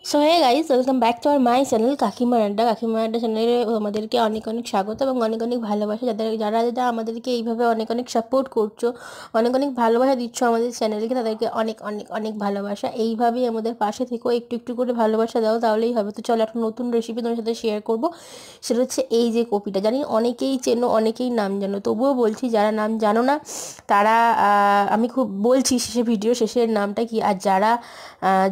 So hey guys, welcome back to our my channel কাকিমা আড্ডা চ্যানেলে আমাদেরকে অনেক অনেক স্বাগত এবং অনেক অনেক ভালোবাসা। যারা যারা আমাদেরকে এইভাবে অনেক অনেক সাপোর্ট করছো, অনেক অনেক ভালোবাসা দিচ্ছ আমাদের চ্যানেলকে, তাদেরকে অনেক অনেক অনেক ভালোবাসা। এইভাবেই আমাদের পাশে থেকেও একটু একটু করে ভালোবাসা দাও, তাহলেই হবে। তো চলো, একটা নতুন রেসিপি তোমার সাথে শেয়ার করবো। সেটা হচ্ছে এই যে কপিটা। জানি অনেকেই চেনো, অনেকেই নাম জানো, তবুও বলছি যারা নাম জানো না তারা, আমি খুব বলছি শেষে, ভিডিও শেষের নামটা কি। আর যারা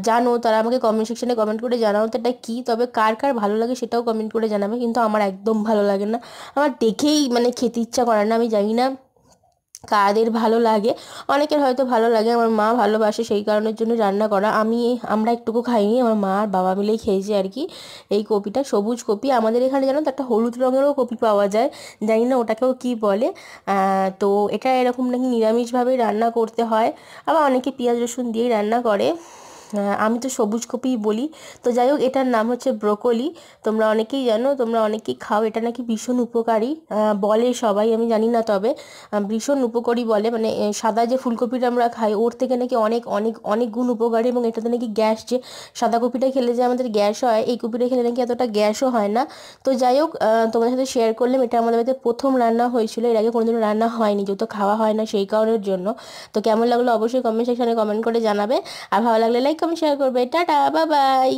জানো তারা আমাকে কমেন্ট সেকশনে কমেন্ট করে জানাও তো এটা কী। তবে কার কার ভালো লাগে সেটাও কমেন্ট করে জানাবে, কিন্তু আমার একদম ভালো লাগে না। আমার দেখেই মানে খেতে ইচ্ছা করে না। আমি জানি না কাদের ভালো লাগে, অনেকের হয়তো ভালো লাগে। আমার মা ভালোবাসে সেই কারণের জন্য রান্না করা। আমরা একটুকু খাইনি, আমার মা আর বাবা মিলেই খেয়েছি আর কি। এই কপিটা সবুজ কপি, আমাদের এখানে জানো তো একটা হলুদ রঙেরও কপি পাওয়া যায়, জানি না ওটাকেও কী বলে। তো এটা এরকম নাকি নিরামিষভাবেই রান্না করতে হয়, আবার অনেকে পেঁয়াজ রসুন দিয়েই রান্না করে। আমি তো সবুজ কপিই বলি। তো যাই হোক, এটার নাম হচ্ছে ব্রোকলি। তোমরা অনেকেই জানো, তোমরা অনেকেই খাও। এটা নাকি ভীষণ উপকারী বলে সবাই, আমি জানি না। তবে ভীষণ উপকারী বলে, মানে সাদা যে ফুলকপিটা আমরা খাই ওর থেকে নাকি অনেক অনেক অনেক গুণ উপকারী। এবং এটাতে নাকি গ্যাস, যে সাদা কপিটা খেলে যে আমাদের গ্যাস হয়, এই কপিটা খেলে নাকি এতটা গ্যাসও হয় না। তো যাই হোক, তোমাদের সাথে শেয়ার করলাম। এটা আমাদের বাড়িতে প্রথম রান্না হয়েছিল, এর আগে কোনোদিনও রান্না হয়নি, যেহেতু খাওয়া হয় না সেই কারণের জন্য। তো কেমন লাগলো অবশ্যই কমেন্ট সেকশনে কমেন্ট করে জানাবে। আর ভালো লাগলে লাইক কমেন্ট শেয়ার করবে। Tata, bye bye.